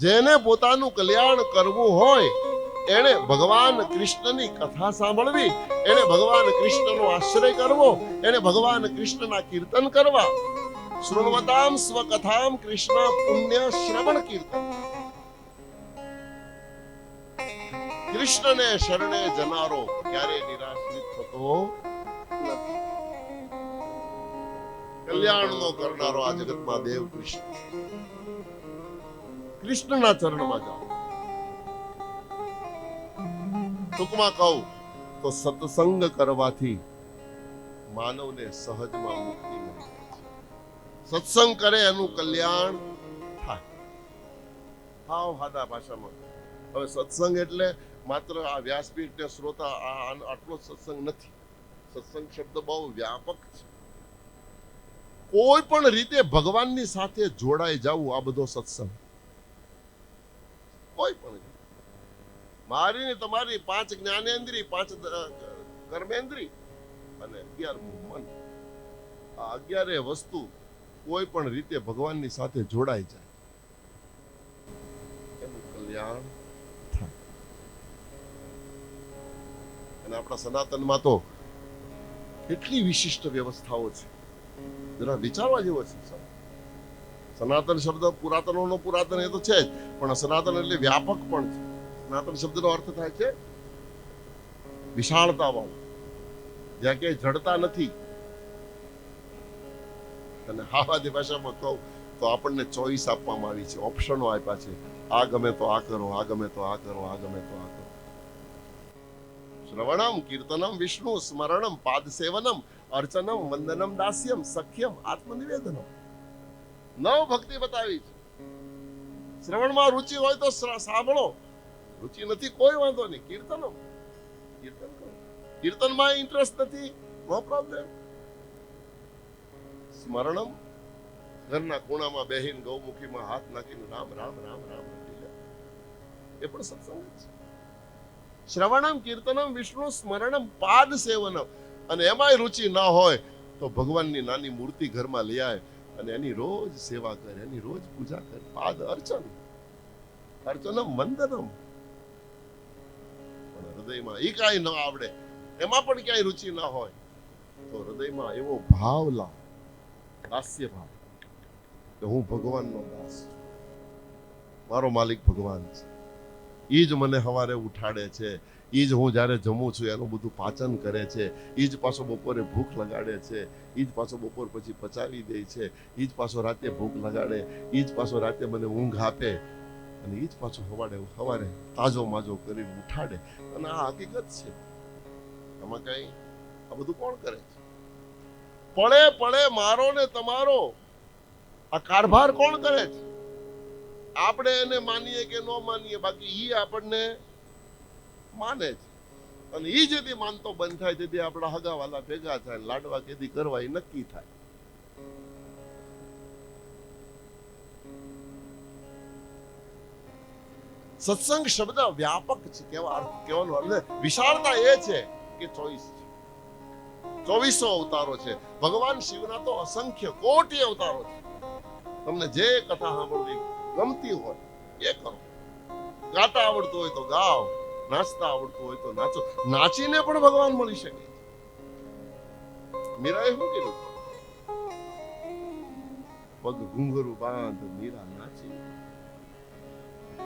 જેને પોતાનું કલ્યાણ કરવું હોય એને ભગવાન કૃષ્ણની કથા સાંભળવી, એને ભગવાન કૃષ્ણનો આશ્રય કરવો, એને ભગવાન કૃષ્ણના કીર્તન કરવા. શૃણવતામ સ્વકથામ કૃષ્ણ પુણ્ય શ્રવણ કીર્તન. કૃષ્ણને શરણે જનારો ક્યારે નિરાશ્રિત થતો નથી. કલ્યાણનો કરનારો આ જગતમાં દેવ કૃષ્ણ. કૃષ્ણના ચરણમાં જાઓ. ટૂંકમાં કહું તો સત્સંગ કરવાથી માનવને સહજમાં મુક્તિ મળે. સત્સંગ કરે એનું કલ્યાણ થાય. હાવ સાદા ભાષામાં. હવે સત્સંગ એટલે માત્ર આ વ્યાસપીઠ ને શ્રોતા આટલો સત્સંગ નથી. સત્સંગ શબ્દ બહુ વ્યાપક છે. કોઈ પણ રીતે ભગવાનની સાથે જોડાઈ જવું, આ બધો સત્સંગ. કોઈ પણ મારી ને તમારી 5 જ્ઞાનેન્દ્રિય, 5 કર્મેન્દ્રિય અને 11મું મન, આ 11 વસ્તુ કોઈ પણ રીતે ભગવાનની સાથે જોડાઈ જાય એનું કલ્યાણ થાય. અને આપણા સનાતનમાં તો કેટલી વિશિષ્ટ વ્યવસ્થાઓ છે, જરા વિચારવા જેવો છે. સનાતન શબ્દ પુરાતનોનો પુરાતન એ તો છે જ, પણ સનાતન એટલે વ્યાપક પણ છે. સનાતન શબ્દનો અર્થ થાય છે વિશાળતા વાળું, જ્યાં ક્યાંય જડતા નથી. અને આવાદી ભાષામાં કહું તો આપણને ચોઈસ આપવામાં આવી છે, ઓપ્શનો આપ્યા છે. આ ગમે તો આ કરો, આ ગમે તો આ કરો, આ ગમે તો આ કરો. શ્રવણમ કીર્તનમ વિષ્ણુ સ્મરણમ પાદ સેવનમ અર્ચનમ વંદનમ દાસ્યમ સખ્યમ આત્મનિવેદનમ. 9 ભક્તિ બતાવી છે. શ્રવણમાં રુચિ હોય તો સાંભળો, રુચિ નથી કોઈ વાંધો નહીં, કીર્તનમ કીર્તન કરો. કીર્તનમાં ઇન્ટરેસ્ટ નથી, નો પ્રોબ્લેમ. સ્મરણમ, ઘરના ખૂણામાં બેહીને ગૌમુખીમાં હાથ નાખીને રામ રામ રામ રામ લખી લે, એ પણ સત્સંગ છે. શ્રવણમ કીર્તનમ વિષ્ણુ સ્મરણમ પાદ સેવનમ. અને એમાંય રુચિ ના હોય તો ભગવાનની નાની મૂર્તિ ઘરમાં લઈ આવે અને એની રોજ સેવા કરે, એની રોજ પૂજા કરે. પાદ અર્ચન, અર્ચનમ વંદનમ. પણ હૃદયમાં એ કાંઈ ન આવડે, એમાં પણ ક્યાંય રુચિ ના હોય તો હૃદયમાં એવો ભાવ લાવ, દાસ્ય ભાવ, કે હું ભગવાનનો દાસ છું, મારો માલિક ભગવાન છે. ઈ જ મને સવારે ઉઠાડે છે, ઈ જ હું જ્યારે જમું છું એનું બધું પાચન કરે છે, ઈ જ પાછો બપોરે ભૂખ લગાડે છે, ઈ જ પાછો બપોર પછી પચાવી દે છે, ઈ જ પાછો રાતે ભૂખ લગાડે, ઈ જ પાછો રાતે મને ઊંઘ આપે, અને ઈ જ પાછો સવારે તાજો માજો કરીને ઉઠાડે. અને આ હકીકત છે. આમાં કઈ આ બધું કોણ કરે છે? પડે પડે મારો ને તમારો આ કારભાર કોણ કરે છે? આપણે એને માનીએ કે ન માનીએ, બાકી ઈ આપણને માને છે. અને ઈ જેથી માનતો બંધ થાય તેથી આપણા હગાવાલા ભેગા થાય, લાડવા કેદી કરવા એ નક્કી થાય. સત્સંગ શબ્દ વ્યાપક છે. કહેવાનો અર્થ વિશાળતા એ છે કે ચોઈસ છે. 2400 અવતારો છે. ભગવાન શિવના તો અસંખ્ય કોટી અવતારો છે. તમને જે કથા સાંભળવી ગમતી હોય એ કરો. ગાતા આવડતું હોય તો ગાઓ, નાચતા આવડતું હોય તો નાચો. નાચીને પણ ભગવાન મળી શકે. મીરાએ શું કીધું? પગ ઘૂંઘરું બાંધ મીરા નાચી.